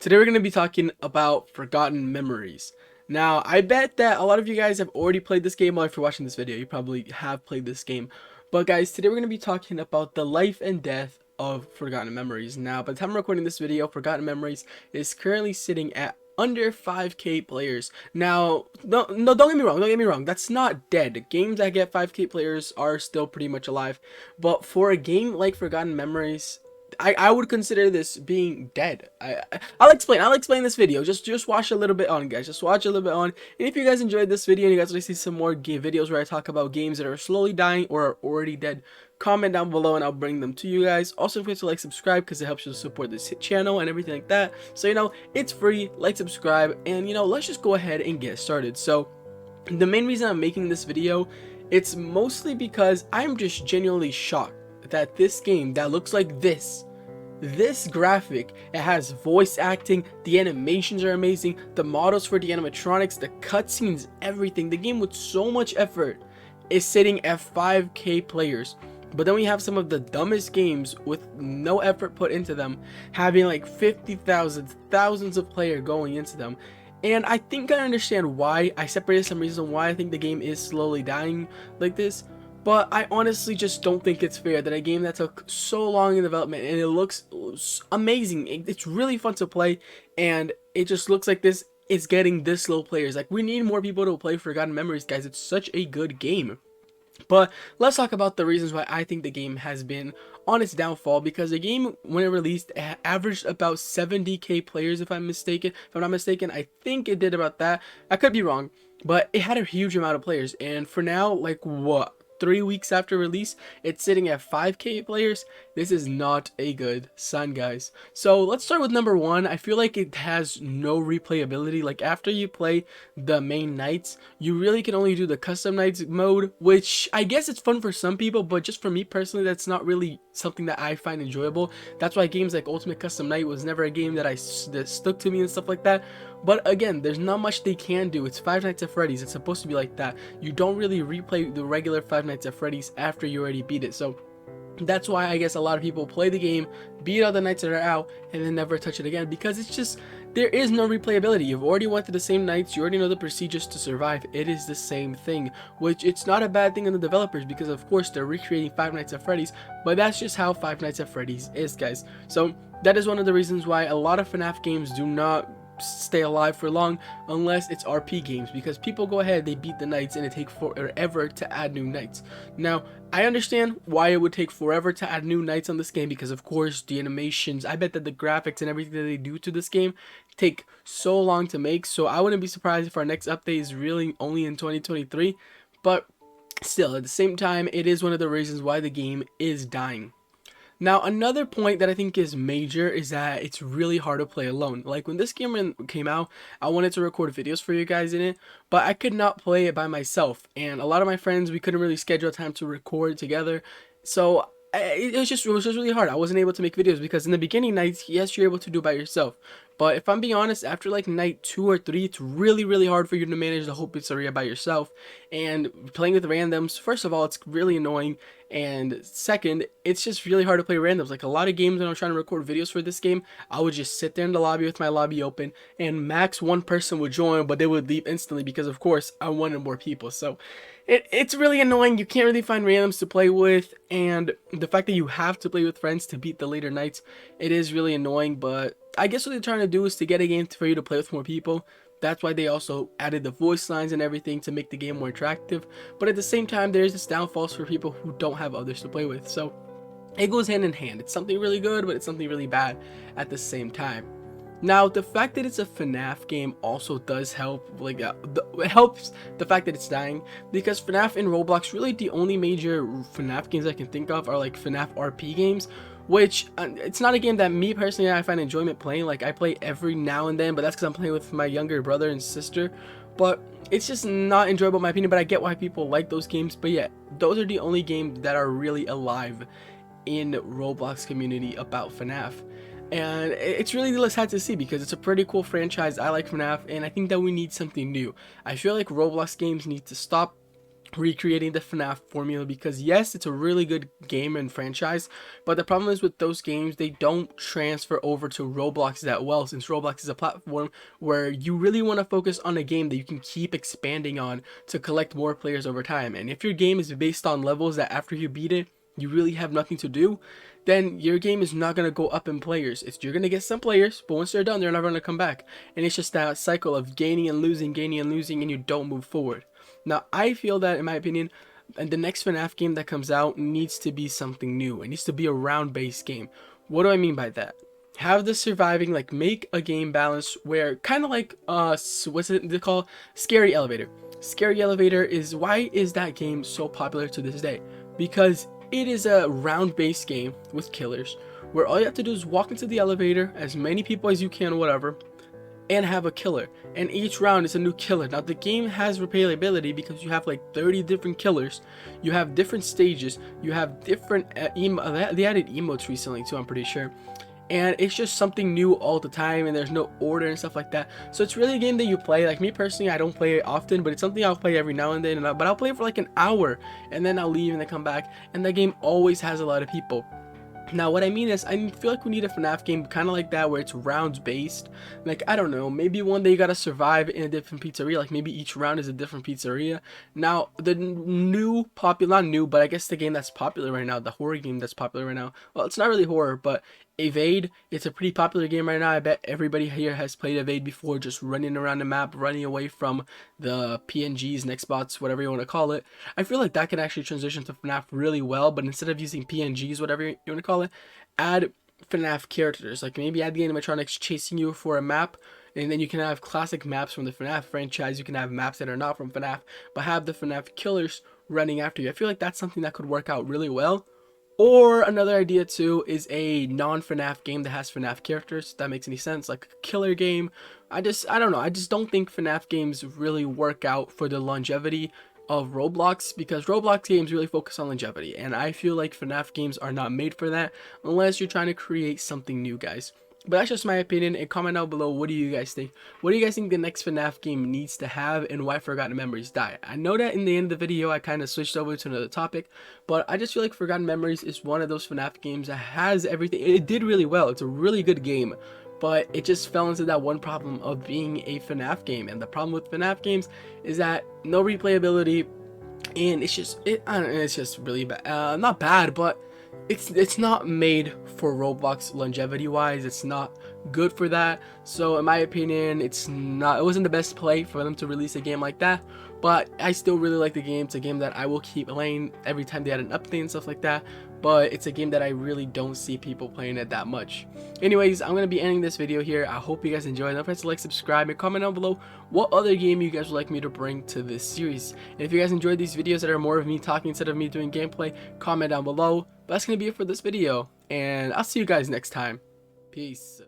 Today we're going to be talking about Forgotten Memories. Now, I bet that a lot of you guys have already played this game. Well, if you're watching this video, you probably have played this game. But guys, today we're going to be talking about the life and death of Forgotten Memories. Now, by the time I'm recording this video, Forgotten Memories is currently sitting at under 5k players. Now, no, don't get me wrong, that's not dead. Games that get 5k players are still pretty much alive. But for a game like Forgotten Memories, I would consider this being dead. I'll explain this video. Just watch a little bit on, guys. Just watch a little bit on. And if you guys enjoyed this video and you guys want to see some more game videos where I talk about games that are slowly dying or are already dead, comment down below and I'll bring them to you guys. Also, don't forget to like, subscribe, because it helps you to support this channel and everything like that. So it's free. Like, subscribe, and let's just go ahead and get started. So the main reason I'm making this video, it's mostly because I'm just genuinely shocked that this game that looks like this graphic, it has voice acting, the animations are amazing, the models for the animatronics, the cutscenes, everything, the game with so much effort is sitting at 5k players. But then we have some of the dumbest games with no effort put into them having like 50,000, thousands of players going into them. And I think I understand why. I separated some reasons why I think the game is slowly dying like this. But I honestly just don't think it's fair that a game that took so long in development and it looks amazing, it's really fun to play, and it just looks like this is getting this low players. Like, we need more people to play Forgotten Memories, guys. It's such a good game. But let's talk about the reasons why I think the game has been on its downfall, because the game, when it released, averaged about 70k players, if I'm not mistaken. I think it did about that. I could be wrong, but it had a huge amount of players, and for now, like, what, 3 weeks after release, it's sitting at 5k players. This is not a good sign, guys. So let's start with number one. I feel like it has no replayability. Like, after you play the main nights, you really can only do the custom nights mode, which I guess it's fun for some people, but just for me personally, that's not really something that I find enjoyable. That's why games like Ultimate Custom Night was never a game that stuck to me and stuff like that. But again, there's not much they can do. It's Five Nights at Freddy's. It's supposed to be like that. You don't really replay the regular Five Nights at Freddy's after you already beat it. So that's why I guess a lot of people play the game, beat all the nights that are out, and then never touch it again, because it's just, there is no replayability. You've already went to the same nights, you already know the procedures to survive. It is the same thing, which it's not a bad thing in the developers, because of course they're recreating Five Nights at Freddy's, but that's just how Five Nights at Freddy's is, guys. So that is one of the reasons why a lot of FNAF games do not stay alive for long unless it's RP games, because people go ahead, they beat the nights, and it takes forever to add new nights. Now, I understand why it would take forever to add new nights on this game, because of course the animations, I bet that the graphics and everything that they do to this game take so long to make. So I wouldn't be surprised if our next update is really only in 2023, but still, at the same time, it is one of the reasons why the game is dying. Now, another point that I think is major is that it's really hard to play alone. Like, when this game came out, I wanted to record videos for you guys in it, but I could not play it by myself. And a lot of my friends, we couldn't really schedule time to record together. So it was just really hard. I wasn't able to make videos because in the beginning nights, yes, you're able to do it by yourself. But if I'm being honest, after like night 2 or 3, it's really hard for you to manage the whole pizzeria by yourself. And playing with randoms, first of all, it's really annoying. And second, it's just really hard to play randoms. Like, a lot of games when I'm trying to record videos for this game, I would just sit there in the lobby with my lobby open, and max one person would join, but they would leave instantly because of course I wanted more people. So it's really annoying. You can't really find randoms to play with, and the fact that you have to play with friends to beat the later nights, it is really annoying. But I guess what they're trying to do is to get a game for you to play with more people. That's why they also added the voice lines and everything to make the game more attractive. But at the same time, there's this downfalls for people who don't have others to play with. So it goes hand in hand. It's something really good, but it's something really bad at the same time. Now, the fact that it's a FNAF game also does help. Like, it helps the fact that it's dying, because FNAF and Roblox, really the only major FNAF games I can think of are like FNAF RP games, which it's not a game that me personally I find enjoyment playing. Like, I play every now and then, but that's because I'm playing with my younger brother and sister. But it's just not enjoyable in my opinion. But I get why people like those games. But yeah, those are the only games that are really alive in Roblox community about FNAF. And it's really sad to see, because it's a pretty cool franchise. I like FNAF, and I think that we need something new. I feel like Roblox games need to stop recreating the FNAF formula, because yes, it's a really good game and franchise, but the problem is with those games, they don't transfer over to Roblox that well, since Roblox is a platform where you really want to focus on a game that you can keep expanding on to collect more players over time. And if your game is based on levels that after you beat it you really have nothing to do, then your game is not going to go up in players. You're going to get some players, but once they're done, they're never going to come back. And it's just that cycle of gaining and losing, and you don't move forward. Now, I feel that, in my opinion, the next FNAF game that comes out needs to be something new. It needs to be a round-based game. What do I mean by that? Have the surviving, like, make a game balance where, kind of like, what's it called? Scary Elevator. Scary Elevator is, why is that game so popular to this day? Because it is a round-based game with killers, where all you have to do is walk into the elevator, as many people as you can, whatever, and have a killer, and each round is a new killer. Now the game has replayability because you have like 30 different killers, you have different stages, you have different they added emotes recently too, I'm pretty sure, and it's just something new all the time, and there's no order and stuff like that. So it's really a game that you play. Like me personally, I don't play it often, but it's something I'll play every now and then, but I'll play it for like an hour and then I'll leave and then come back, and that game always has a lot of people. Now what I mean is, I feel like we need a FNAF game kind of like that, where it's rounds based. Like, I don't know, maybe one day you gotta survive in a different pizzeria, like maybe each round is a different pizzeria. Now the new popular, not new, but I guess the game that's popular right now, the horror game that's popular right now, well, it's not really horror, but Evade, it's a pretty popular game right now. I bet everybody here has played Evade before, just running around the map, running away from the PNGs, next spots, whatever you want to call it. I feel like that can actually transition to FNAF really well, but instead of using PNGs, whatever you want to call it, add FNAF characters. Like maybe add the animatronics chasing you for a map, and then you can have classic maps from the FNAF franchise. You can have maps that are not from FNAF, but have the FNAF killers running after you. I feel like that's something that could work out really well. Or another idea too is a non-FNAF game that has FNAF characters, if that makes any sense, like a killer game. I don't know, I just don't think FNAF games really work out for the longevity of Roblox, because Roblox games really focus on longevity, and I feel like FNAF games are not made for that unless you're trying to create something new, guys. But that's just my opinion, and comment down below, what do you guys think? What do you guys think the next FNAF game needs to have, and why Forgotten Memories die? I know that in the end of the video I kind of switched over to another topic, but I just feel like Forgotten Memories is one of those FNAF games that has everything. It did really well, it's a really good game, but it just fell into that one problem of being a FNAF game. And the problem with FNAF games is that no replayability, and it's just, I don't know, it's just really bad. Not bad, but it's not made for Roblox longevity wise. It's not good for that. So in my opinion, it wasn't the best play for them to release a game like that, but I still really like the game. It's a game that I will keep playing every time they add an update and stuff like that, but it's a game that I really don't see people playing it that much. Anyways, I'm gonna be ending this video here. I hope you guys enjoyed. Don't forget to like, subscribe, and comment down below what other game you guys would like me to bring to this series. And if you guys enjoyed these videos that are more of me talking instead of me doing gameplay, comment down below. But that's gonna be it for this video, and I'll see you guys next time. Peace.